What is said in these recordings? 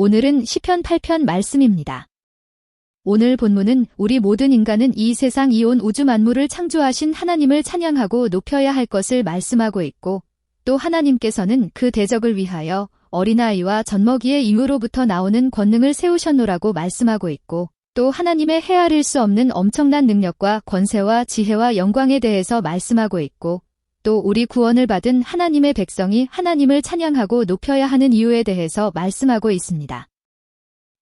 오늘은 시편 8편 말씀입니다. 오늘 본문은 우리 모든 인간은 이 세상 이 온 우주 만물을 창조하신 하나님을 찬양하고 높여야 할 것을 말씀하고 있고, 또 하나님께서는 그 대적을 위하여 어린아이와 젖먹이의 이유로부터 나오는 권능을 세우셨노라고 말씀하고 있고, 또 하나님의 헤아릴 수 없는 엄청난 능력과 권세와 지혜와 영광에 대해서 말씀하고 있고, 또 우리 구원을 받은 하나님의 백성이 하나님을 찬양하고 높여야 하는 이유에 대해서 말씀하고 있습니다.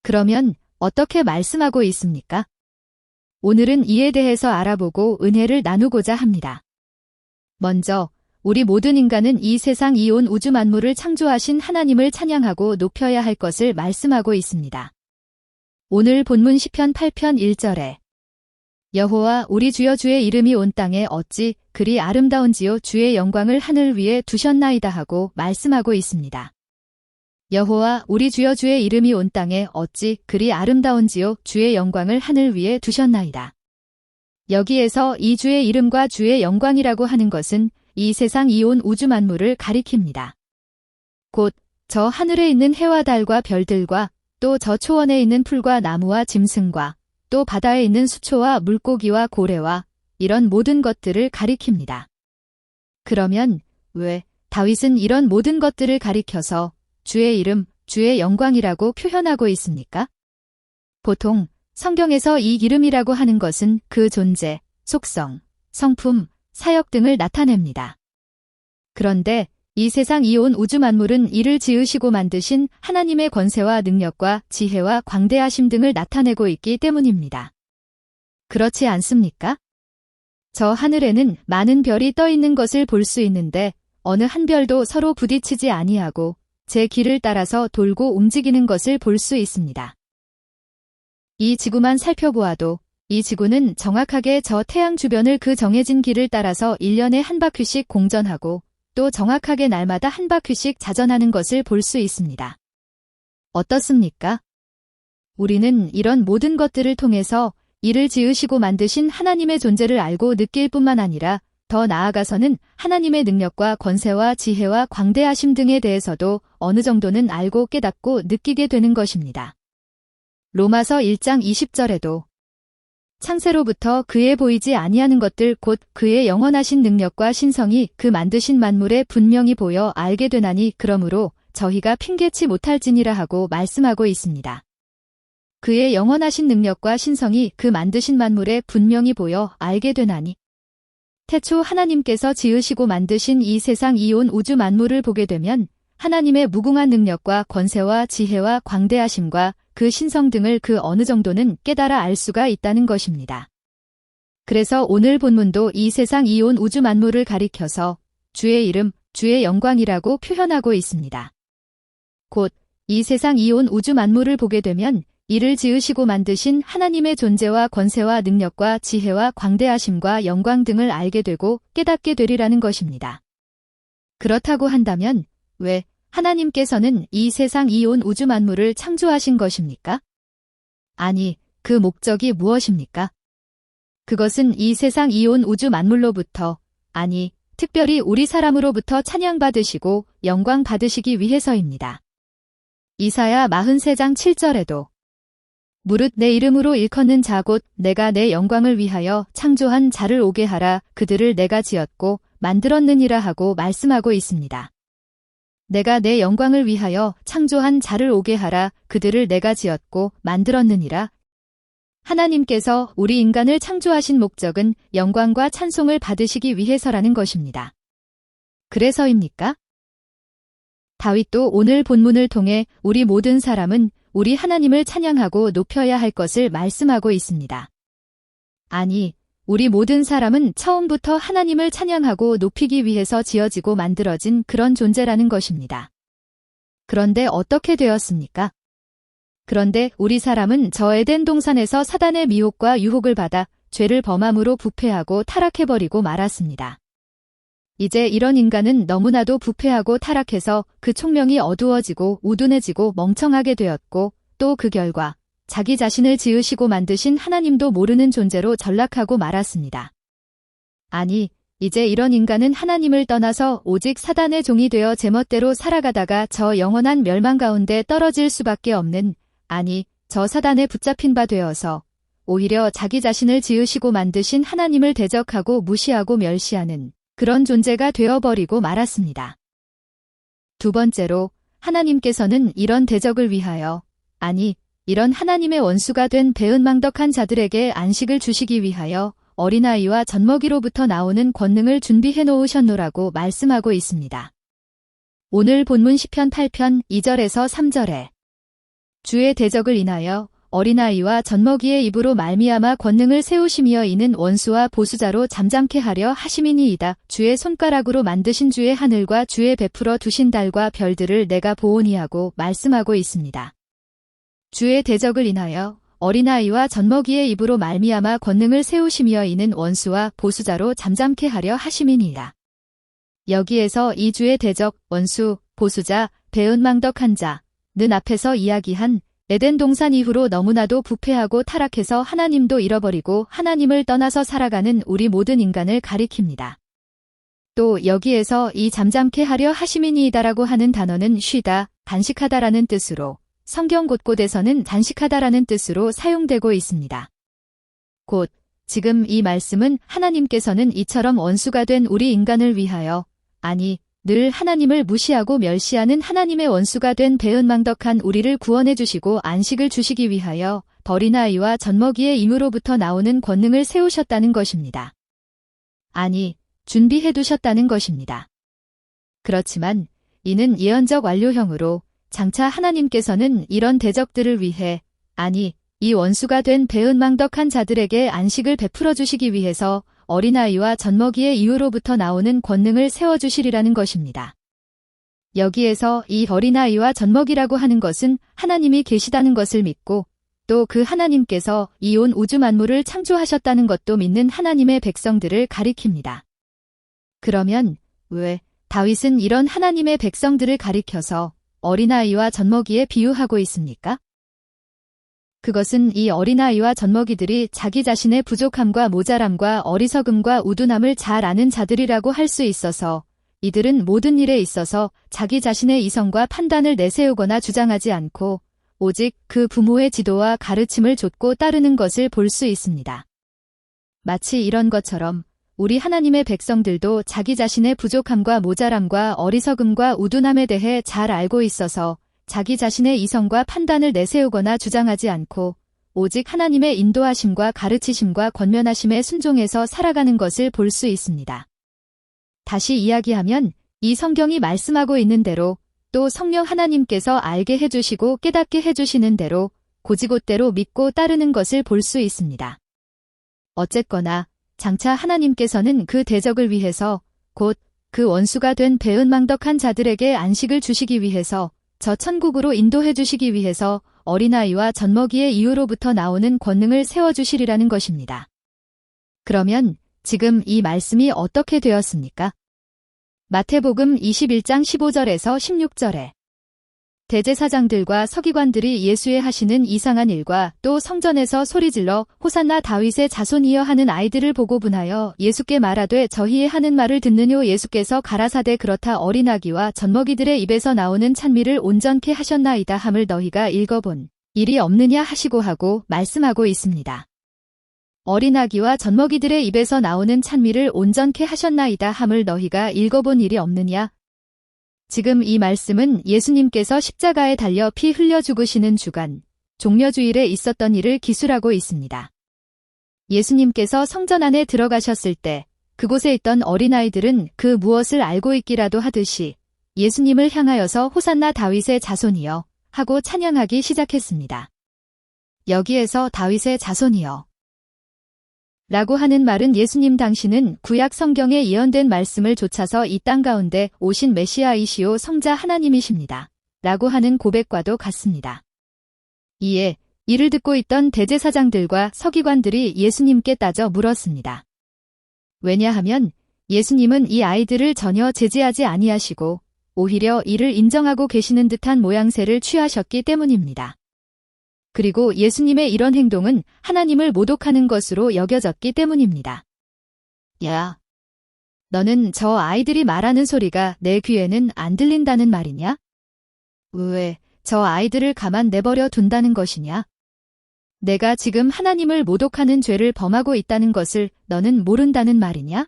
그러면 어떻게 말씀하고 있습니까? 오늘은 이에 대해서 알아보고 은혜를 나누고자 합니다. 먼저 우리 모든 인간은 이 세상 이 온 우주 만물을 창조하신 하나님을 찬양하고 높여야 할 것을 말씀하고 있습니다. 오늘 본문 시편 8편 1절에 여호와 우리 주여 주의 이름이 온 땅에 어찌 그리 아름다운지요 주의 영광을 하늘 위에 두셨나이다 하고 말씀하고 있습니다. 여호와 우리 주여 주의 이름이 온 땅에 어찌 그리 아름다운지요 주의 영광을 하늘 위에 두셨나이다. 여기에서 이 주의 이름과 주의 영광이라고 하는 것은 이 세상 이 온 우주 만물을 가리킵니다. 곧 저 하늘에 있는 해와 달과 별들과 또 저 초원에 있는 풀과 나무와 짐승과 또 바다에 있는 수초와 물고기와 고래와 이런 모든 것들을 가리킵니다. 그러면 왜 다윗은 이런 모든 것들을 가리켜서 주의 이름, 주의 영광이라고 표현하고 있습니까? 보통 성경에서 이 이름이라고 하는 것은 그 존재, 속성, 성품, 사역 등을 나타냅니다. 그런데 이 세상 이 온 우주 만물은 이를 지으시고 만드신 하나님의 권세와 능력과 지혜와 광대하심 등을 나타내고 있기 때문입니다. 그렇지 않습니까? 저 하늘에는 많은 별이 떠 있는 것을 볼 수 있는데 어느 한 별도 서로 부딪히지 아니하고 제 길을 따라서 돌고 움직이는 것을 볼 수 있습니다. 이 지구만 살펴보아도 이 지구는 정확하게 저 태양 주변을 그 정해진 길을 따라서 1년에 한 바퀴씩 공전하고 또 정확하게 날마다 한 바퀴씩 자전하는 것을 볼 수 있습니다. 어떻습니까? 우리는 이런 모든 것들을 통해서 이를 지으시고 만드신 하나님의 존재를 알고 느낄 뿐만 아니라 더 나아가서는 하나님의 능력과 권세와 지혜와 광대하심 등에 대해서도 어느 정도는 알고 깨닫고 느끼게 되는 것입니다. 로마서 1장 20절에도 창세로부터 그의 보이지 아니하는 것들 곧 그의 영원하신 능력과 신성이 그 만드신 만물에 분명히 보여 알게 되나니 그러므로 저희가 핑계치 못할지니라 하고 말씀하고 있습니다. 그의 영원하신 능력과 신성이 그 만드신 만물에 분명히 보여 알게 되나니 태초 하나님께서 지으시고 만드신 이 세상 이 온 우주 만물을 보게 되면 하나님의 무궁한 능력과 권세와 지혜와 광대하심과 그 신성 등을 그 어느 정도는 깨달아 알 수가 있다는 것입니다. 그래서 오늘 본문도 이 세상 이 온 우주 만물을 가리켜서 주의 이름, 주의 영광이라고 표현하고 있습니다. 곧 이 세상 이 온 우주 만물을 보게 되면 이를 지으시고 만드신 하나님의 존재와 권세와 능력과 지혜와 광대하심과 영광 등을 알게 되고 깨닫게 되리라는 것입니다. 그렇다고 한다면 왜 하나님께서는 이 세상 이 온 우주 만물을 창조하신 것입니까? 아니, 그 목적이 무엇입니까? 그것은 이 세상 이 온 우주 만물로부터, 아니, 특별히 우리 사람으로부터 찬양받으시고 영광 받으시기 위해서입니다. 이사야 43장 7절에도 무릇 내 이름으로 일컫는 자 곧 내가 내 영광을 위하여 창조한 자를 오게 하라 그들을 내가 지었고 만들었느니라 하고 말씀하고 있습니다. 내가 내 영광을 위하여 창조한 자를 오게 하라 그들을 내가 지었고 만들었느니라. 하나님께서 우리 인간을 창조하신 목적은 영광과 찬송을 받으시기 위해서라는 것입니다. 그래서입니까? 다윗도 오늘 본문을 통해 우리 모든 사람은 우리 하나님을 찬양하고 높여야 할 것을 말씀하고 있습니다. 아니, 우리 모든 사람은 처음부터 하나님을 찬양하고 높이기 위해서 지어지고 만들어진 그런 존재라는 것입니다. 그런데 어떻게 되었습니까? 그런데 우리 사람은 저 에덴 동산에서 사단의 미혹과 유혹을 받아 죄를 범함으로 부패하고 타락해버리고 말았습니다. 이제 이런 인간은 너무나도 부패하고 타락해서 그 총명이 어두워지고 우둔해지고 멍청하게 되었고 또 그 결과 자기 자신을 지으시고 만드신 하나님도 모르는 존재로 전락하고 말았습니다. 아니, 이제 이런 인간은 하나님을 떠나서 오직 사단의 종이 되어 제멋대로 살아가다가 저 영원한 멸망 가운데 떨어질 수밖에 없는, 아니, 저 사단에 붙잡힌 바 되어서 오히려 자기 자신을 지으시고 만드신 하나님을 대적하고 무시하고 멸시하는 그런 존재가 되어버리고 말았습니다. 두 번째로, 하나님께서는 이런 대적을 위하여, 아니, 이런 하나님의 원수가 된 배은망덕한 자들에게 안식을 주시기 위하여 어린아이와 젖먹이로부터 나오는 권능을 준비해 놓으셨노라고 말씀하고 있습니다. 오늘 본문 시편 8편 2절에서 3절에 주의 대적을 인하여 어린아이와 젖먹이의 입으로 말미암아 권능을 세우시며 이는 원수와 보수자로 잠잠케 하려 하심이니이다. 주의 손가락으로 만드신 주의 하늘과 주의 베풀어 두신 달과 별들을 내가 보오니 하고 말씀하고 있습니다. 주의 대적을 인하여 어린아이와 젖먹이의 입으로 말미암아 권능을 세우시며 이는 원수와 보수자로 잠잠케 하려 하심이니이다. 여기에서 이 주의 대적, 원수, 보수자, 배은망덕한 자는 앞에서 이야기한 에덴 동산 이후로 너무나도 부패하고 타락해서 하나님도 잃어버리고 하나님을 떠나서 살아가는 우리 모든 인간을 가리킵니다. 또 여기에서 이 잠잠케 하려 하심이니이다라고 하는 단어는 쉬다, 단식하다라는 뜻으로 성경 곳곳에서는 단식하다라는 뜻으로 사용되고 있습니다. 곧 지금 이 말씀은 하나님께서는 이처럼 원수가 된 우리 인간을 위하여, 아니, 늘 하나님을 무시하고 멸시하는 하나님의 원수가 된 배은망덕한 우리를 구원해 주시고 안식을 주시기 위하여 어린아이와 젖먹이의 임으로부터 나오는 권능을 세우셨다는 것입니다. 아니, 준비해 두셨다는 것입니다. 그렇지만 이는 예언적 완료형으로 장차 하나님께서는 이런 대적들을 위해, 아니, 이 원수가 된 배은망덕한 자들에게 안식을 베풀어 주시기 위해서 어린아이와 젖먹이의 이후로부터 나오는 권능을 세워주시리라는 것입니다. 여기에서 이 어린아이와 젖먹이라고 하는 것은 하나님이 계시다는 것을 믿고 또 그 하나님께서 이 온 우주 만물을 창조하셨다는 것도 믿는 하나님의 백성들을 가리킵니다. 그러면 왜 다윗은 이런 하나님의 백성들을 가리켜서 어린아이와 젖먹이에 비유하고 있습니까? 그것은 이 어린아이와 젖먹이들이 자기 자신의 부족함과 모자람과 어리석음과 우둔함을 잘 아는 자들이라고 할 수 있어서 이들은 모든 일에 있어서 자기 자신의 이성과 판단을 내세우거나 주장하지 않고 오직 그 부모의 지도와 가르침을 좇고 따르는 것을 볼 수 있습니다. 마치 이런 것처럼 우리 하나님의 백성들도 자기 자신의 부족함과 모자람과 어리석음과 우둔함에 대해 잘 알고 있어서 자기 자신의 이성과 판단을 내세우거나 주장하지 않고 오직 하나님의 인도하심과 가르치심과 권면하심에 순종해서 살아가는 것을 볼 수 있습니다. 다시 이야기하면 이 성경이 말씀하고 있는 대로 또 성령 하나님께서 알게 해주시고 깨닫게 해주시는 대로 고지곳대로 믿고 따르는 것을 볼 수 있습니다. 어쨌거나 장차 하나님께서는 그 대적을 위해서 곧 그 원수가 된 배은망덕한 자들에게 안식을 주시기 위해서 저 천국으로 인도해 주시기 위해서 어린아이와 젖먹이의 이후로부터 나오는 권능을 세워주시리라는 것입니다. 그러면 지금 이 말씀이 어떻게 되었습니까? 마태복음 21장 15절에서 16절에 대제사장들과 서기관들이 예수의 하시는 이상한 일과 또 성전에서 소리질러 호산나 다윗의 자손이여 하는 아이들을 보고 분하여 예수께 말하되 저희의 하는 말을 듣느뇨. 예수께서 가라사대 그렇다 어린아기와 젖먹이들의 입에서 나오는 찬미를 온전케 하셨나이다 함을 너희가 읽어본 일이 없느냐 하시고 하고 말씀하고 있습니다. 어린아기와 젖먹이들의 입에서 나오는 찬미를 온전케 하셨나이다 함을 너희가 읽어본 일이 없느냐. 지금 이 말씀은 예수님께서 십자가에 달려 피 흘려 죽으시는 주간, 종려주일에 있었던 일을 기술하고 있습니다. 예수님께서 성전 안에 들어가셨을 때 그곳에 있던 어린아이들은 그 무엇을 알고 있기라도 하듯이 예수님을 향하여서 호산나 다윗의 자손이여 하고 찬양하기 시작했습니다. 여기에서 다윗의 자손이여 라고 하는 말은 예수님 당신은 구약 성경에 예언된 말씀을 좇아서 이 땅 가운데 오신 메시아이시오 성자 하나님이십니다. 라고 하는 고백과도 같습니다. 이에 이를 듣고 있던 대제사장들과 서기관들이 예수님께 따져 물었습니다. 왜냐하면 예수님은 이 아이들을 전혀 제지하지 아니하시고 오히려 이를 인정하고 계시는 듯한 모양새를 취하셨기 때문입니다. 그리고 예수님의 이런 행동은 하나님을 모독하는 것으로 여겨졌기 때문입니다. 야! 너는 저 아이들이 말하는 소리가 내 귀에는 안 들린다는 말이냐? 왜 저 아이들을 가만 내버려 둔다는 것이냐? 내가 지금 하나님을 모독하는 죄를 범하고 있다는 것을 너는 모른다는 말이냐?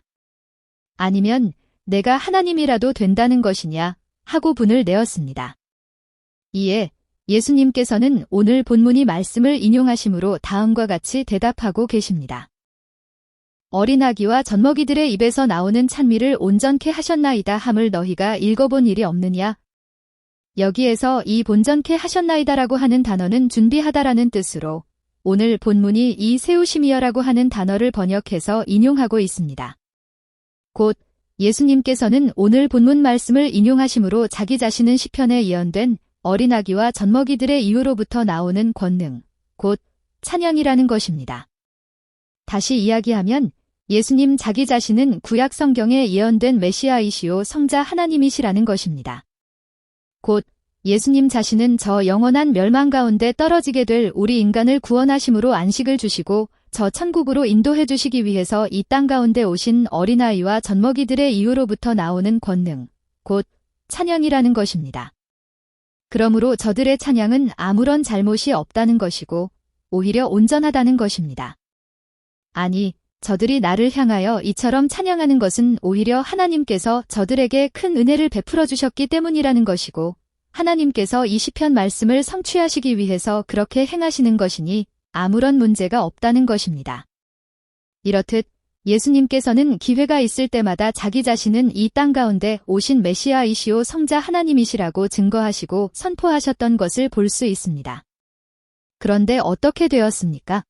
아니면 내가 하나님이라도 된다는 것이냐? 하고 분을 내었습니다. 이에 예수님께서는 오늘 본문이 말씀을 인용하심으로 다음과 같이 대답하고 계십니다. 어린아기와 젖먹이들의 입에서 나오는 찬미를 온전케 하셨나이다 함을 너희가 읽어본 일이 없느냐? 여기에서 이 본전케 하셨나이다라고 하는 단어는 준비하다라는 뜻으로 오늘 본문이 이 세우심이여라고 하는 단어를 번역해서 인용하고 있습니다. 곧 예수님께서는 오늘 본문 말씀을 인용하심으로 자기 자신은 시편에 예언된 어린아기와 젖먹이들의 이유로부터 나오는 권능, 곧 찬양이라는 것입니다. 다시 이야기하면 예수님 자기 자신은 구약 성경에 예언된 메시아이시오 성자 하나님이시라는 것입니다. 곧 예수님 자신은 저 영원한 멸망 가운데 떨어지게 될 우리 인간을 구원하심으로 안식을 주시고 저 천국으로 인도해 주시기 위해서 이 땅 가운데 오신 어린아이와 젖먹이들의 이유로부터 나오는 권능, 곧 찬양이라는 것입니다. 그러므로 저들의 찬양은 아무런 잘못이 없다는 것이고 오히려 온전하다는 것입니다. 아니, 저들이 나를 향하여 이처럼 찬양하는 것은 오히려 하나님께서 저들에게 큰 은혜를 베풀어 주셨기 때문이라는 것이고 하나님께서 이 시편 말씀을 성취하시기 위해서 그렇게 행하시는 것이니 아무런 문제가 없다는 것입니다. 이렇듯 예수님께서는 기회가 있을 때마다 자기 자신은 이 땅 가운데 오신 메시아이시오 성자 하나님이시라고 증거하시고 선포하셨던 것을 볼 수 있습니다. 그런데 어떻게 되었습니까?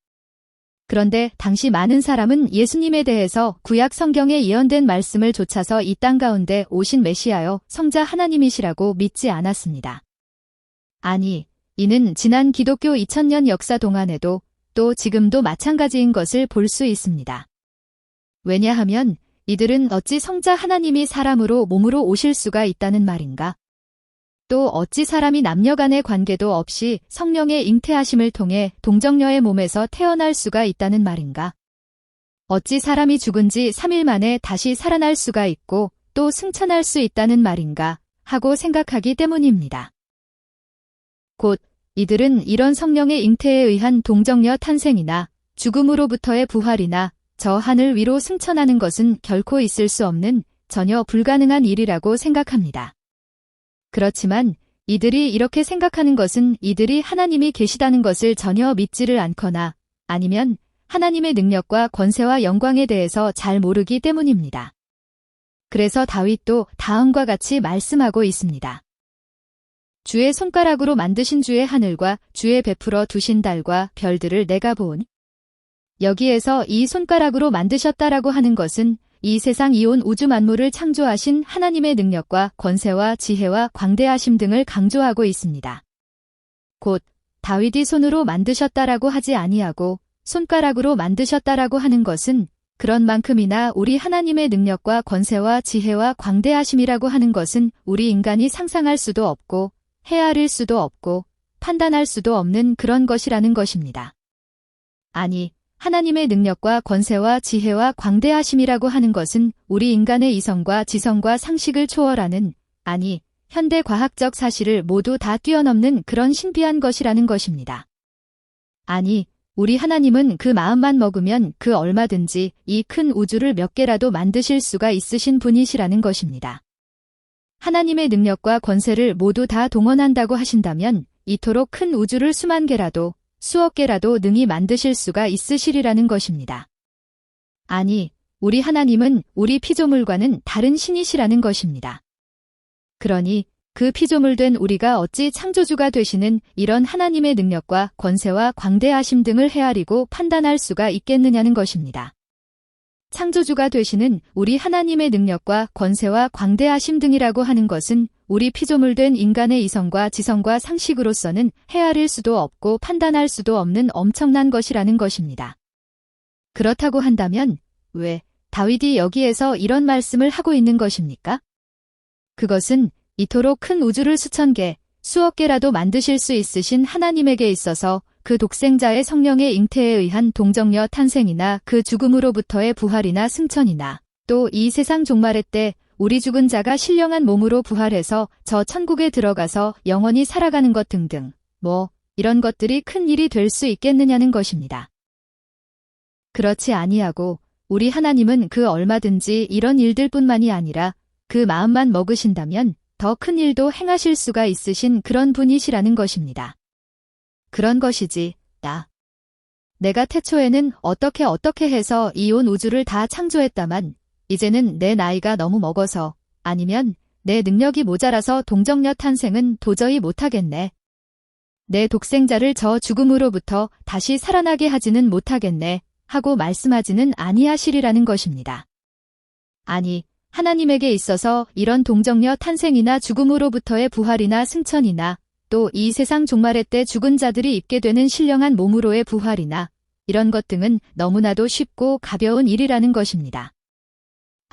그런데 당시 많은 사람은 예수님에 대해서 구약 성경에 예언된 말씀을 좇아서 이 땅 가운데 오신 메시아여 성자 하나님이시라고 믿지 않았습니다. 아니, 이는 지난 기독교 2000년 역사 동안에도 또 지금도 마찬가지인 것을 볼 수 있습니다. 왜냐하면 이들은 어찌 성자 하나님이 사람으로 몸으로 오실 수가 있다는 말인가? 또 어찌 사람이 남녀간의 관계도 없이 성령의 잉태하심을 통해 동정녀의 몸에서 태어날 수가 있다는 말인가? 어찌 사람이 죽은 지 3일 만에 다시 살아날 수가 있고 또 승천할 수 있다는 말인가 하고 생각하기 때문입니다. 곧 이들은 이런 성령의 잉태에 의한 동정녀 탄생이나 죽음으로부터의 부활이나 저 하늘 위로 승천하는 것은 결코 있을 수 없는 전혀 불가능한 일이라고 생각합니다. 그렇지만 이들이 이렇게 생각하는 것은 이들이 하나님이 계시다는 것을 전혀 믿지를 않거나 아니면 하나님의 능력과 권세와 영광에 대해서 잘 모르기 때문입니다. 그래서 다윗도 다음과 같이 말씀하고 있습니다. 주의 손가락으로 만드신 주의 하늘과 주의 베풀어 두신 달과 별들을 내가 보오니. 여기에서 이 손가락으로 만드셨다라고 하는 것은 이 세상 이온 우주 만물을 창조하신 하나님의 능력과 권세와 지혜와 광대하심 등을 강조하고 있습니다. 곧 다윗이 손으로 만드셨다라고 하지 아니하고 손가락으로 만드셨다라고 하는 것은 그런 만큼이나 우리 하나님의 능력과 권세와 지혜와 광대하심이라고 하는 것은 우리 인간이 상상할 수도 없고 헤아릴 수도 없고 판단할 수도 없는 그런 것이라는 것입니다. 아니, 하나님의 능력과 권세와 지혜와 광대하심이라고 하는 것은 우리 인간의 이성과 지성과 상식을 초월하는, 아니, 현대 과학적 사실을 모두 다 뛰어넘는 그런 신비한 것이라는 것입니다. 아니, 우리 하나님은 그 마음만 먹으면 그 얼마든지 이 큰 우주를 몇 개라도 만드실 수가 있으신 분이시라는 것입니다. 하나님의 능력과 권세를 모두 다 동원한다고 하신다면 이토록 큰 우주를 수만 개라도 수억 개라도 능히 만드실 수가 있으시리라는 것입니다. 아니, 우리 하나님은 우리 피조물과는 다른 신이시라는 것입니다. 그러니 그 피조물된 우리가 어찌 창조주가 되시는 이런 하나님의 능력과 권세와 광대하심 등을 헤아리고 판단할 수가 있겠느냐는 것입니다. 창조주가 되시는 우리 하나님의 능력과 권세와 광대하심 등이라고 하는 것은 우리 피조물된 인간의 이성과 지성과 상식으로서는 헤아릴 수도 없고 판단할 수도 없는 엄청난 것이라는 것입니다. 그렇다고 한다면 왜 다윗이 여기에서 이런 말씀을 하고 있는 것입니까? 그것은 이토록 큰 우주를 수천 개, 수억 개라도 만드실 수 있으신 하나님에게 있어서 그 독생자의 성령의 잉태에 의한 동정녀 탄생이나 그 죽음으로부터의 부활이나 승천이나 또 이 세상 종말의 때 우리 죽은 자가 신령한 몸으로 부활해서 저 천국에 들어가서 영원히 살아가는 것 등등, 이런 것들이 큰 일이 될 수 있겠느냐는 것입니다. 그렇지 아니하고 우리 하나님은 그 얼마든지 이런 일들뿐만이 아니라 그 마음만 먹으신다면 더 큰 일도 행하실 수가 있으신 그런 분이시라는 것입니다. 그런 것이지, 내가 태초에는 어떻게 해서 이 온 우주를 다 창조했다만 이제는 내 나이가 너무 먹어서 아니면 내 능력이 모자라서 동정녀 탄생은 도저히 못하겠네. 내 독생자를 저 죽음으로부터 다시 살아나게 하지는 못하겠네 하고 말씀하지는 아니하시리라는 것입니다. 아니, 하나님에게 있어서 이런 동정녀 탄생이나 죽음으로부터의 부활이나 승천이나 또 이 세상 종말의 때 죽은 자들이 입게 되는 신령한 몸으로의 부활이나 이런 것 등은 너무나도 쉽고 가벼운 일이라는 것입니다.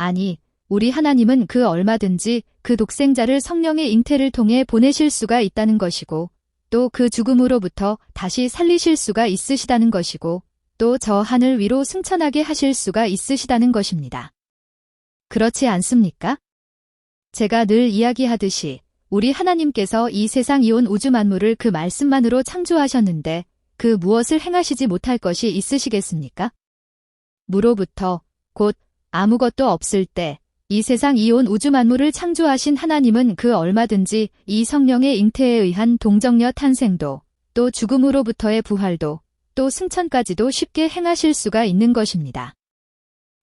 아니, 우리 하나님은 그 얼마든지 그 독생자를 성령의 잉태를 통해 보내실 수가 있다는 것이고 또 그 죽음으로부터 다시 살리실 수가 있으시다는 것이고 또 저 하늘 위로 승천하게 하실 수가 있으시다는 것입니다. 그렇지 않습니까? 제가 늘 이야기하듯이 우리 하나님께서 이 세상 이온 우주 만물을 그 말씀만으로 창조하셨는데 그 무엇을 행하시지 못할 것이 있으시겠습니까? 무로부터 곧 아무것도 없을 때 이 세상 이온 우주 만물을 창조하신 하나님은 그 얼마든지 이 성령의 잉태에 의한 동정녀 탄생도 또 죽음으로부터의 부활도 또 승천까지도 쉽게 행하실 수가 있는 것입니다.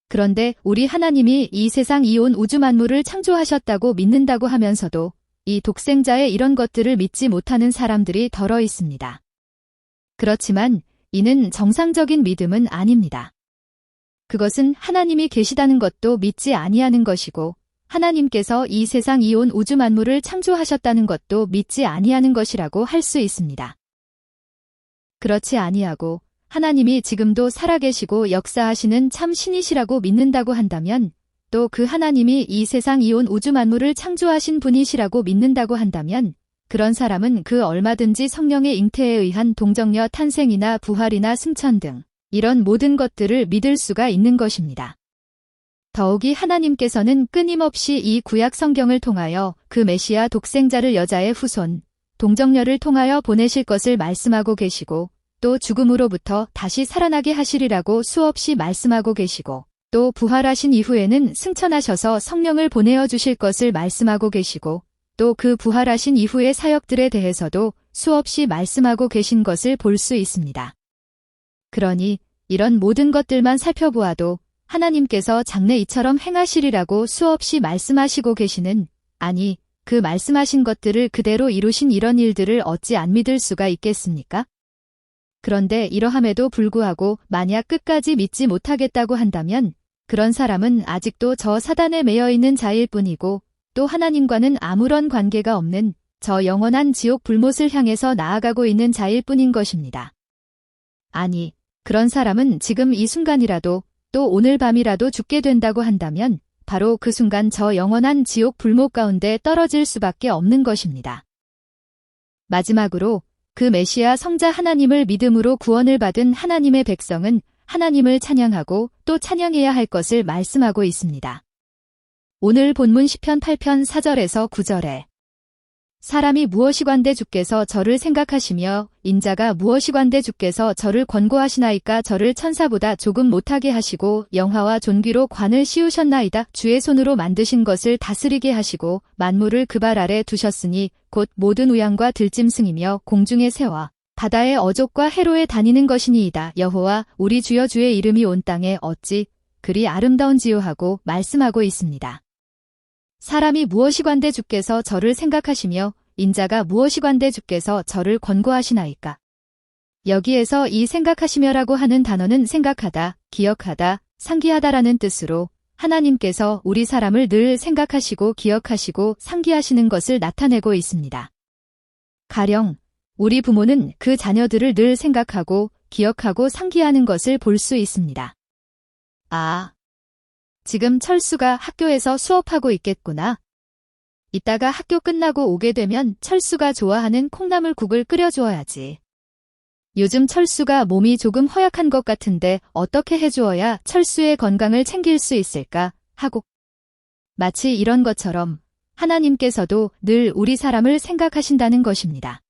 그런데 우리 하나님이 이 세상 이온 우주 만물을 창조하셨다고 믿는다고 하면서도 이 독생자의 이런 것들을 믿지 못하는 사람들이 덜어 있습니다. 그렇지만 이는 정상적인 믿음은 아닙니다. 그것은 하나님이 계시다는 것도 믿지 아니하는 것이고 하나님께서 이 세상 이온 우주 만물을 창조하셨다는 것도 믿지 아니하는 것이라고 할 수 있습니다. 그렇지 아니하고 하나님이 지금도 살아계시고 역사하시는 참 신이시라고 믿는다고 한다면 또 그 하나님이 이 세상 이온 우주 만물을 창조하신 분이시라고 믿는다고 한다면 그런 사람은 그 얼마든지 성령의 잉태에 의한 동정녀 탄생이나 부활이나 승천 등 이런 모든 것들을 믿을 수가 있는 것입니다. 더욱이 하나님께서는 끊임없이 이 구약 성경을 통하여 그 메시아 독생자를 여자의 후손, 동정녀를 통하여 보내실 것을 말씀하고 계시고 또 죽음으로부터 다시 살아나게 하시리라고 수없이 말씀하고 계시고 또 부활하신 이후에는 승천하셔서 성령을 보내어 주실 것을 말씀하고 계시고 또 그 부활하신 이후의 사역들에 대해서도 수없이 말씀하고 계신 것을 볼 수 있습니다. 그러니 이런 모든 것들만 살펴보아도 하나님께서 장래 이처럼 행하시리라고 수없이 말씀하시고 계시는 아니 그 말씀하신 것들을 그대로 이루신 이런 일들을 어찌 안 믿을 수가 있겠습니까? 그런데 이러함에도 불구하고 만약 끝까지 믿지 못하겠다고 한다면 그런 사람은 아직도 저 사단에 매여 있는 자일 뿐이고 또 하나님과는 아무런 관계가 없는 저 영원한 지옥 불못을 향해서 나아가고 있는 자일 뿐인 것입니다. 아니, 그런 사람은 지금 이 순간이라도 또 오늘 밤이라도 죽게 된다고 한다면 바로 그 순간 저 영원한 지옥 불못 가운데 떨어질 수밖에 없는 것입니다. 마지막으로 그 메시아 성자 하나님을 믿음으로 구원을 받은 하나님의 백성은 하나님을 찬양하고 또 찬양해야 할 것을 말씀하고 있습니다. 오늘 본문 시편 8편 4절에서 9절에 사람이 무엇이관대 주께서 저를 생각하시며 인자가 무엇이관대 주께서 저를 권고하시나이까 저를 천사보다 조금 못하게 하시고 영화와 존귀로 관을 씌우셨나이다. 주의 손으로 만드신 것을 다스리게 하시고 만물을 그 발 아래 두셨으니 곧 모든 우양과 들짐승이며 공중의 새와 바다의 어족과 해로에 다니는 것이니이다. 여호와 우리 주여 주의 이름이 온 땅에 어찌 그리 아름다운지요 하고 말씀하고 있습니다. 사람이 무엇이관대 주께서 저를 생각하시며 인자가 무엇이관대 주께서 저를 권고하시나이까. 여기에서 이 생각하시며라고 하는 단어는 생각하다, 기억하다, 상기하다라는 뜻으로 하나님께서 우리 사람을 늘 생각하시고 기억하시고 상기하시는 것을 나타내고 있습니다. 가령 우리 부모는 그 자녀들을 늘 생각하고 기억하고 상기하는 것을 볼 수 있습니다. 아, 지금 철수가 학교에서 수업하고 있겠구나. 이따가 학교 끝나고 오게 되면 철수가 좋아하는 콩나물국을 끓여주어야지. 요즘 철수가 몸이 조금 허약한 것 같은데 어떻게 해주어야 철수의 건강을 챙길 수 있을까 하고. 마치 이런 것처럼 하나님께서도 늘 우리 사람을 생각하신다는 것입니다.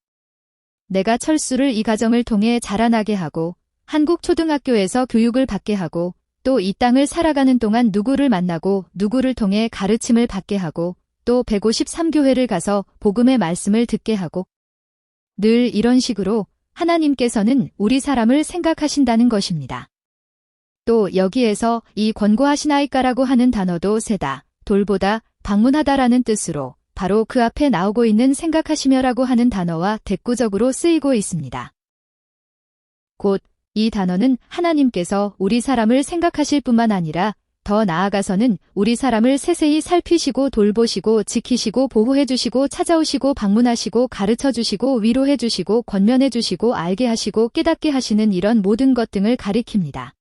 내가 철수를 이 가정을 통해 자라나게 하고 한국 초등학교에서 교육을 받게 하고 또 이 땅을 살아가는 동안 누구를 만나고 누구를 통해 가르침을 받게 하고 또 153교회를 가서 복음의 말씀을 듣게 하고 늘 이런 식으로 하나님께서는 우리 사람을 생각하신다는 것입니다. 또 여기에서 이 권고하시나이까라고 하는 단어도 세다, 돌보다, 방문하다라는 뜻으로 바로 그 앞에 나오고 있는 생각하시며라고 하는 단어와 대꾸적으로 쓰이고 있습니다. 곧 이 단어는 하나님께서 우리 사람을 생각하실 뿐만 아니라 더 나아가서는 우리 사람을 세세히 살피시고 돌보시고 지키시고 보호해주시고 찾아오시고 방문하시고 가르쳐주시고 위로해주시고 권면해주시고 알게 하시고 깨닫게 하시는 이런 모든 것 등을 가리킵니다.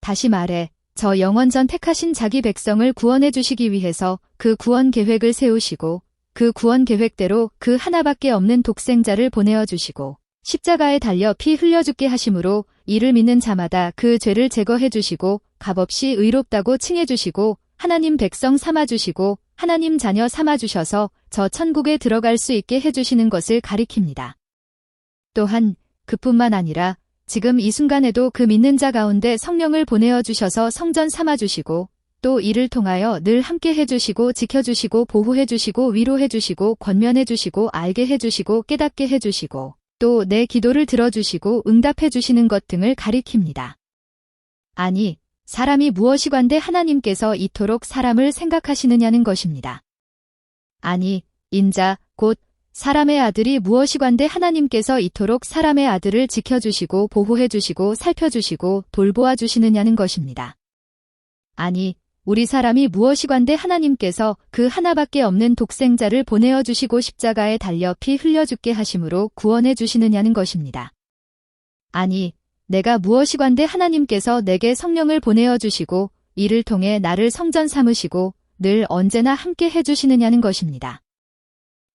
다시 말해 저 영원전 택하신 자기 백성을 구원해 주시기 위해서 그 구원 계획을 세우시고 그 구원 계획대로 그 하나밖에 없는 독생자를 보내어 주시고 십자가에 달려 피 흘려 죽게 하심으로 이를 믿는 자마다 그 죄를 제거해 주시고 값없이 의롭다고 칭해 주시고 하나님 백성 삼아 주시고 하나님 자녀 삼아 주셔서 저 천국에 들어갈 수 있게 해 주시는 것을 가리킵니다. 또한 그뿐만 아니라 지금 이 순간에도 그 믿는 자 가운데 성령을 보내어 주셔서 성전 삼아 주시고 또 이를 통하여 늘 함께 해주시고 지켜주시고 보호해주시고 위로해주시고 권면해주시고 알게 해주시고 깨닫게 해주시고 또 내 기도를 들어주시고 응답해주시는 것 등을 가리킵니다. 아니, 사람이 무엇이관대 하나님께서 이토록 사람을 생각하시느냐는 것입니다. 아니, 인자, 곧 사람의 아들이 무엇이관대 하나님께서 이토록 사람의 아들을 지켜주시고 보호해주시고 살펴주시고 돌보아 주시느냐는 것입니다. 아니, 우리 사람이 무엇이관대 하나님께서 그 하나밖에 없는 독생자를 보내어 주시고 십자가에 달려 피 흘려 죽게 하심으로 구원해 주시느냐는 것입니다. 아니, 내가 무엇이관대 하나님께서 내게 성령을 보내어 주시고 이를 통해 나를 성전 삼으시고 늘 언제나 함께 해주시느냐는 것입니다.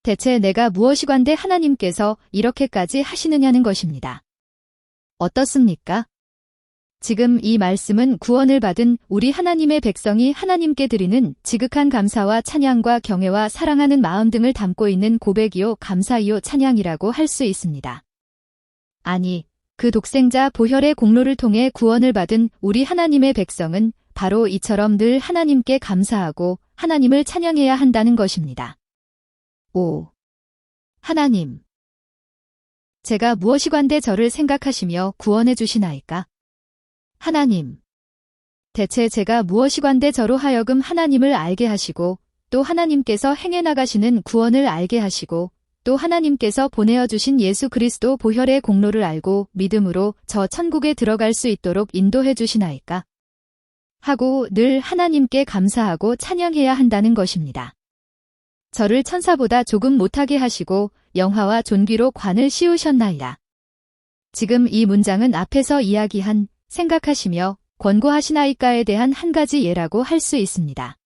대체 내가 무엇이관대 하나님께서 이렇게까지 하시느냐는 것입니다. 어떻습니까? 지금 이 말씀은 구원을 받은 우리 하나님의 백성이 하나님께 드리는 지극한 감사와 찬양과 경외와 사랑하는 마음 등을 담고 있는 고백이요 감사이요 찬양이라고 할 수 있습니다. 아니, 그 독생자 보혈의 공로를 통해 구원을 받은 우리 하나님의 백성은 바로 이처럼 늘 하나님께 감사하고 하나님을 찬양해야 한다는 것입니다. 오, 하나님, 제가 무엇이관대 저를 생각하시며 구원해 주시나이까? 하나님, 대체 제가 무엇이관대 저로 하여금 하나님을 알게 하시고 또 하나님께서 행해 나가시는 구원을 알게 하시고 또 하나님께서 보내어 주신 예수 그리스도 보혈의 공로를 알고 믿음으로 저 천국에 들어갈 수 있도록 인도해 주시나이까? 하고 늘 하나님께 감사하고 찬양해야 한다는 것입니다. 저를 천사보다 조금 못하게 하시고 영화와 존귀로 관을 씌우셨나이다. 지금 이 문장은 앞에서 이야기한 생각하시며 권고하시나이까에 대한 한 가지 예라고 할 수 있습니다.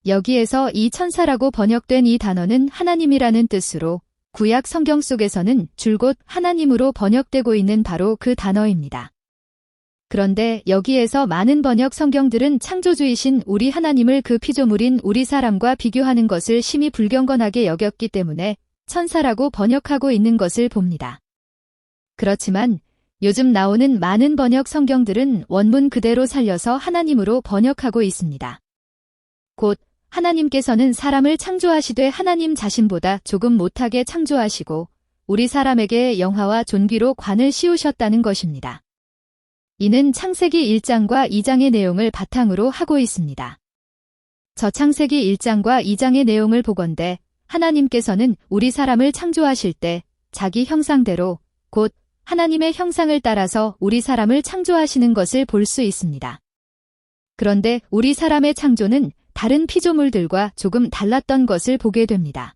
여기에서 이 천사라고 번역된 이 단어는 하나님이라는 뜻으로 구약 성경 속에서는 줄곧 하나님으로 번역되고 있는 바로 그 단어입니다. 그런데 여기에서 많은 번역 성경들은 창조주이신 우리 하나님을 그 피조물인 우리 사람과 비교하는 것을 심히 불경건하게 여겼기 때문에 천사라고 번역하고 있는 것을 봅니다. 그렇지만 요즘 나오는 많은 번역 성경들은 원문 그대로 살려서 하나님으로 번역하고 있습니다. 곧 하나님께서는 사람을 창조하시되 하나님 자신보다 조금 못하게 창조하시고 우리 사람에게 영화와 존귀로 관을 씌우셨다는 것입니다. 이는 창세기 1장과 2장의 내용을 바탕으로 하고 있습니다. 저 창세기 1장과 2장의 내용을 보건대 하나님께서는 우리 사람을 창조하실 때 자기 형상대로 곧 하나님의 형상을 따라서 우리 사람을 창조하시는 것을 볼 수 있습니다. 그런데 우리 사람의 창조는 다른 피조물들과 조금 달랐던 것을 보게 됩니다.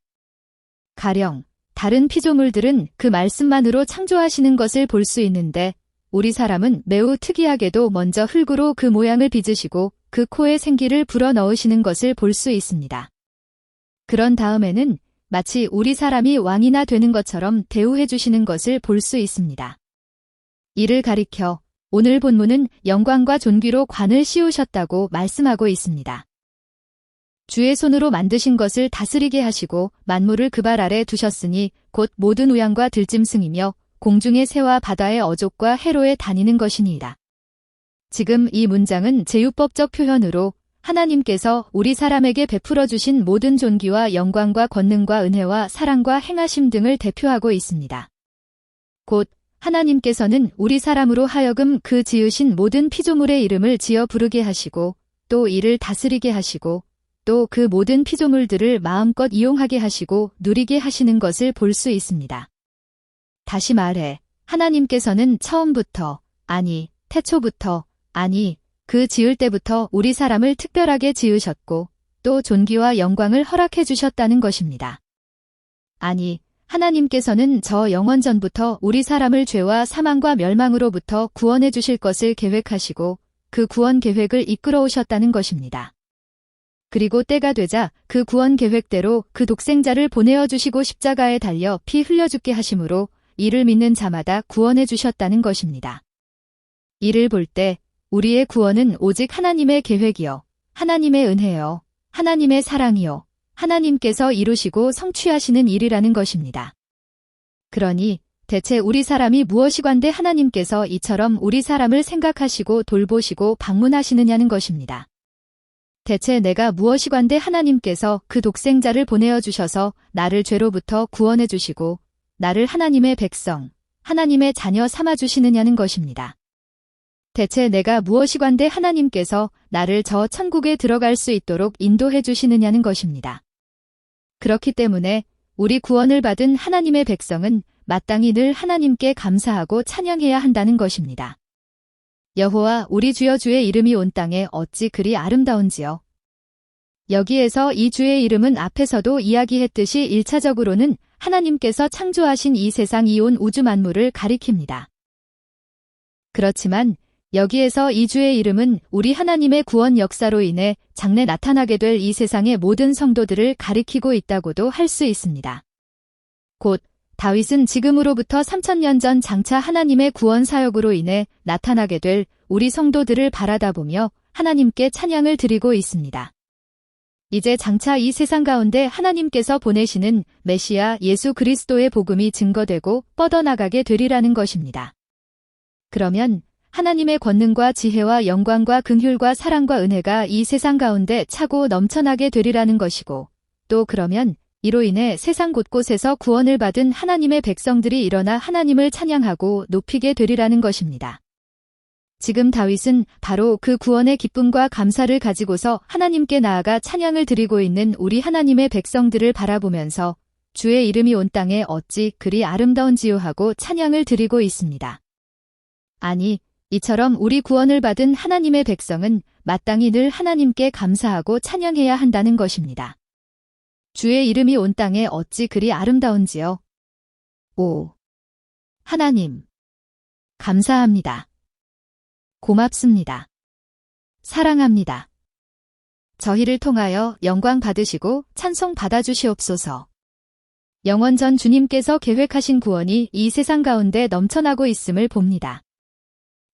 가령 다른 피조물들은 그 말씀만으로 창조하시는 것을 볼 수 있는데 우리 사람은 매우 특이하게도 먼저 흙으로 그 모양을 빚으시고 그 코에 생기를 불어넣으시는 것을 볼 수 있습니다. 그런 다음에는 마치 우리 사람이 왕이나 되는 것처럼 대우해 주시는 것을 볼 수 있습니다. 이를 가리켜 오늘 본문은 영광과 존귀로 관을 씌우셨다고 말씀하고 있습니다. 주의 손으로 만드신 것을 다스리게 하시고 만물을 그 발 아래 두셨으니 곧 모든 우양과 들짐승이며 공중의 새와 바다의 어족과 해로에 다니는 것이니이다. 지금 이 문장은 제유법적 표현으로 하나님께서 우리 사람에게 베풀어 주신 모든 존귀와 영광과 권능과 은혜와 사랑과 행하심 등을 대표하고 있습니다. 곧 하나님께서는 우리 사람으로 하여금 그 지으신 모든 피조물의 이름을 지어 부르게 하시고 또 이를 다스리게 하시고 또 그 모든 피조물들을 마음껏 이용하게 하시고 누리게 하시는 것을 볼 수 있습니다. 다시 말해 하나님께서는 처음부터 아니 태초부터 아니 그 지을 때부터 우리 사람을 특별하게 지으셨고 또 존귀와 영광을 허락해 주셨다는 것입니다. 아니 하나님께서는 저 영원 전부터 우리 사람을 죄와 사망과 멸망으로부터 구원해 주실 것을 계획하시고 그 구원 계획을 이끌어 오셨다는 것입니다. 그리고 때가 되자 그 구원 계획대로 그 독생자를 보내어 주시고 십자가에 달려 피 흘려 죽게 하심으로 이를 믿는 자마다 구원해 주셨다는 것입니다. 이를 볼 때 우리의 구원은 오직 하나님의 계획이요, 하나님의 은혜요, 하나님의 사랑이요, 하나님께서 이루시고 성취하시는 일이라는 것입니다. 그러니 대체 우리 사람이 무엇이관대 하나님께서 이처럼 우리 사람을 생각하시고 돌보시고 방문하시느냐는 것입니다. 대체 내가 무엇이관대 하나님께서 그 독생자를 보내어 주셔서 나를 죄로부터 구원해 주시고 나를 하나님의 백성, 하나님의 자녀 삼아 주시느냐는 것입니다. 대체 내가 무엇이관대 하나님께서 나를 저 천국에 들어갈 수 있도록 인도해 주시느냐는 것입니다. 그렇기 때문에 우리 구원을 받은 하나님의 백성은 마땅히 늘 하나님께 감사하고 찬양해야 한다는 것입니다. 여호와 우리 주여 주의 이름이 온 땅에 어찌 그리 아름다운지요. 여기에서 이 주의 이름은 앞에서도 이야기했듯이 1차적으로는 하나님께서 창조하신 이 세상 이 온 우주 만물을 가리킵니다. 그렇지만 여기에서 이 주의 이름은 우리 하나님의 구원 역사로 인해 장래 나타나게 될 이 세상의 모든 성도들을 가리키고 있다고도 할 수 있습니다. 곧 다윗은 지금으로부터 3000년 전 장차 하나님의 구원 사역으로 인해 나타나게 될 우리 성도들을 바라다보며 하나님께 찬양을 드리고 있습니다. 이제 장차 이 세상 가운데 하나님께서 보내시는 메시아 예수 그리스도의 복음이 증거되고 뻗어나가게 되리라는 것입니다. 그러면 하나님의 권능과 지혜와 영광과 긍휼과 사랑과 은혜가 이 세상 가운데 차고 넘쳐나게 되리라는 것이고 또 그러면 이로 인해 세상 곳곳에서 구원을 받은 하나님의 백성들이 일어나 하나님을 찬양하고 높이게 되리라는 것입니다. 지금 다윗은 바로 그 구원의 기쁨과 감사를 가지고서 하나님께 나아가 찬양을 드리고 있는 우리 하나님의 백성들을 바라보면서 주의 이름이 온 땅에 어찌 그리 아름다운지요 하고 찬양을 드리고 있습니다. 아니, 이처럼 우리 구원을 받은 하나님의 백성은 마땅히 늘 하나님께 감사하고 찬양해야 한다는 것입니다. 주의 이름이 온 땅에 어찌 그리 아름다운지요. 오, 하나님, 감사합니다. 고맙습니다. 사랑합니다. 저희를 통하여 영광 받으시고 찬송 받아주시옵소서. 영원 전 주님께서 계획하신 구원이 이 세상 가운데 넘쳐나고 있음을 봅니다.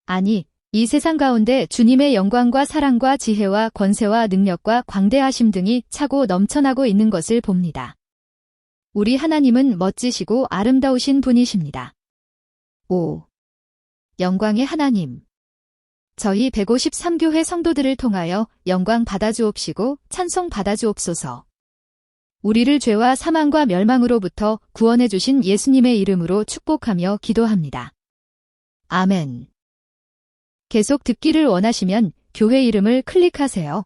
아니, 이 세상 가운데 주님의 영광과 사랑과 지혜와 권세와 능력과 광대하심 등이 차고 넘쳐나고 있는 것을 봅니다. 우리 하나님은 멋지시고 아름다우신 분이십니다. 오, 영광의 하나님. 저희 153교회 성도들을 통하여 영광 받아주옵시고 찬송 받아주옵소서. 우리를 죄와 사망과 멸망으로부터 구원해 주신 예수님의 이름으로 축복하며 기도합니다. 아멘. 계속 듣기를 원하시면 교회 이름을 클릭하세요.